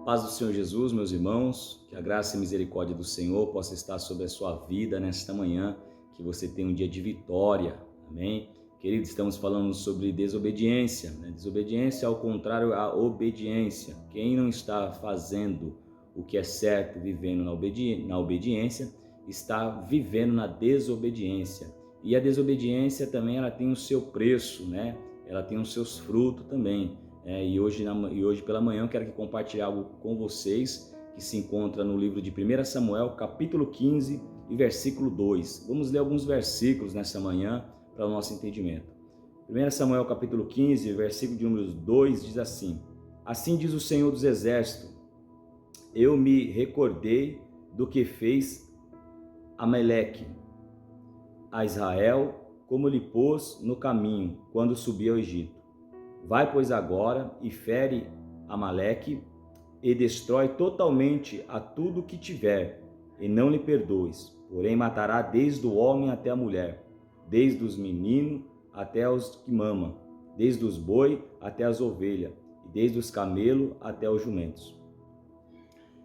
paz do Senhor Jesus, meus irmãos, que a graça e a misericórdia do Senhor possa estar sobre a sua vida nesta manhã, que você tenha um dia de vitória, amém? Queridos, estamos falando sobre desobediência, né? Desobediência ao contrário à obediência. Quem não está fazendo o que é certo, vivendo na obediência, está vivendo na desobediência. E a desobediência também ela tem o seu preço, né? Ela tem os seus frutos também. E hoje pela manhã eu quero compartilhar algo com vocês que se encontra no livro de 1 Samuel, capítulo 15 e versículo 2. Vamos ler alguns versículos nessa manhã para o nosso entendimento. 1 Samuel, capítulo 15, versículo de número 2 diz assim: Assim diz o Senhor dos Exércitos, eu me recordei do que fez Amaleque a Israel, como lhe pôs no caminho quando subiu ao Egito. Vai, pois, agora e fere Amaleque e destrói totalmente a tudo que tiver, e não lhe perdoes. Porém, matará desde o homem até a mulher, desde os meninos até os que mamam, desde os boi até as ovelhas, e desde os camelos até os jumentos.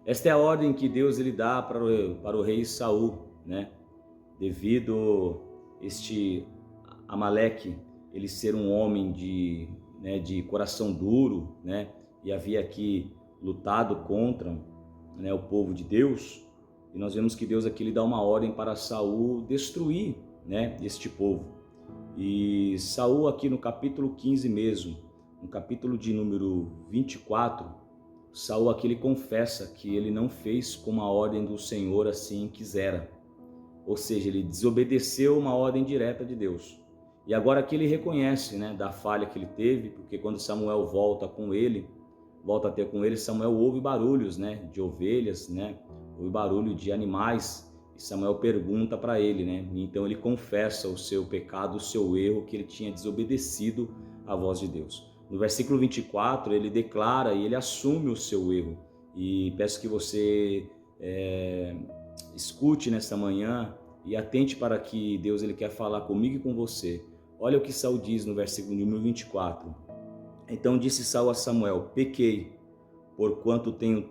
Esta é a ordem que Deus ele dá para o rei Saul, né? Devido este Amaleque ele ser um homem de coração duro, né? E havia aqui lutado contra, né, o povo de Deus. E nós vemos que Deus aqui lhe dá uma ordem para Saul destruir, né, este povo. E Saul aqui no capítulo 15 mesmo, no capítulo de número 24, Saul aqui ele confessa que ele não fez como a ordem do Senhor assim quisera. Ou seja, ele desobedeceu uma ordem direta de Deus. E agora que ele reconhece, né, da falha que ele teve, porque quando Samuel volta a ter com ele, Samuel ouve barulhos, né, de ovelhas, né, ouve barulho de animais, e Samuel pergunta para ele, né, então ele confessa o seu pecado, o seu erro, que ele tinha desobedecido à voz de Deus. No versículo 24, ele declara e ele assume o seu erro, e peço que você escute nesta manhã e atente para que Deus ele quer falar comigo e com você. Olha o que Saul diz no versículo número 24. Então disse Saul a Samuel: pequei, porquanto tenho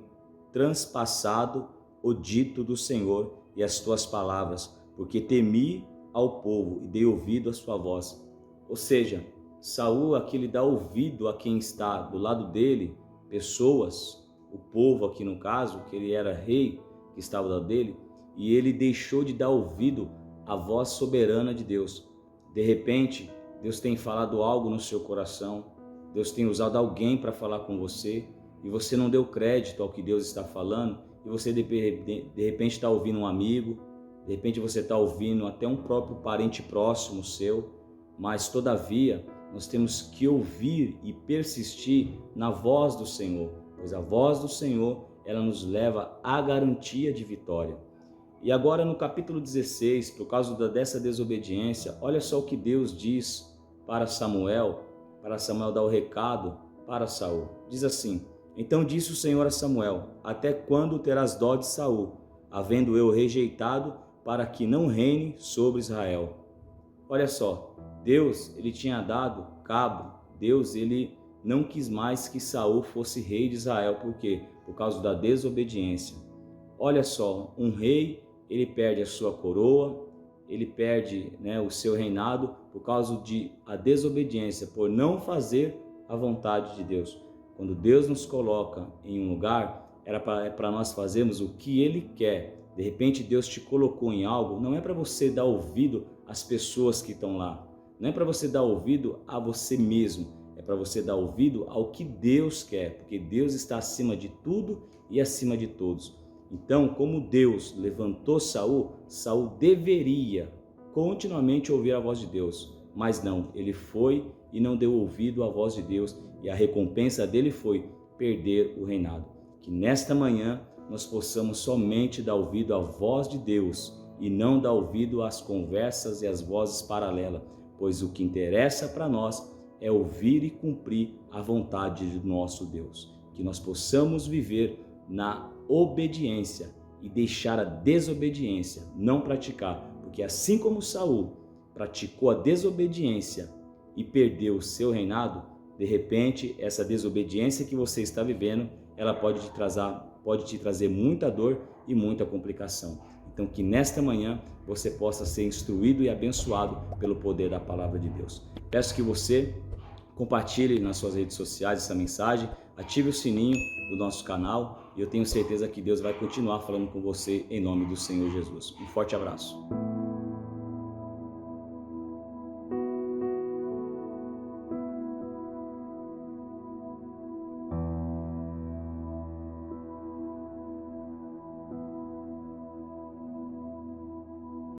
transpassado o dito do Senhor e as tuas palavras, porque temi ao povo e dei ouvido à sua voz. Ou seja, Saul aqui lhe dá ouvido a quem está do lado dele, pessoas, o povo aqui no caso, que ele era rei, que estava do lado dele, e ele deixou de dar ouvido à voz soberana de Deus. De repente, Deus tem falado algo no seu coração, Deus tem usado alguém para falar com você, e você não deu crédito ao que Deus está falando, e você de repente está ouvindo um amigo, de repente você está ouvindo até um próprio parente próximo seu, mas todavia nós temos que ouvir e persistir na voz do Senhor, pois a voz do Senhor ela nos leva à garantia de vitória. E agora no capítulo 16, por causa dessa desobediência, olha só o que Deus diz para Samuel dar o recado para Saul. Diz assim: Então disse o Senhor a Samuel: Até quando terás dó de Saul, havendo eu rejeitado, para que não reine sobre Israel? Olha só, Deus ele tinha dado cabo, Deus ele não quis mais que Saul fosse rei de Israel. Por quê? Por causa da desobediência. Olha só, um rei ele perde a sua coroa, ele perde, né, o seu reinado por causa de a desobediência, por não fazer a vontade de Deus. Quando Deus nos coloca em um lugar, é para nós fazermos o que Ele quer. De repente Deus te colocou em algo, não é para você dar ouvido às pessoas que estão lá, não é para você dar ouvido a você mesmo, é para você dar ouvido ao que Deus quer, porque Deus está acima de tudo e acima de todos. Então, como Deus levantou Saul, Saul deveria continuamente ouvir a voz de Deus, mas não, ele foi e não deu ouvido à voz de Deus, e a recompensa dele foi perder o reinado. Que nesta manhã nós possamos somente dar ouvido à voz de Deus e não dar ouvido às conversas e às vozes paralelas, pois o que interessa para nós é ouvir e cumprir a vontade do nosso Deus. Que nós possamos viver na obediência e deixar a desobediência, não praticar, porque assim como Saul praticou a desobediência e perdeu o seu reinado, de repente essa desobediência que você está vivendo ela pode te trazer muita dor e muita complicação. Então, que nesta manhã você possa ser instruído e abençoado pelo poder da palavra de Deus. Peço que você compartilhe nas suas redes sociais essa mensagem, ative o sininho do nosso canal e eu tenho certeza que Deus vai continuar falando com você em nome do Senhor Jesus. Um forte abraço.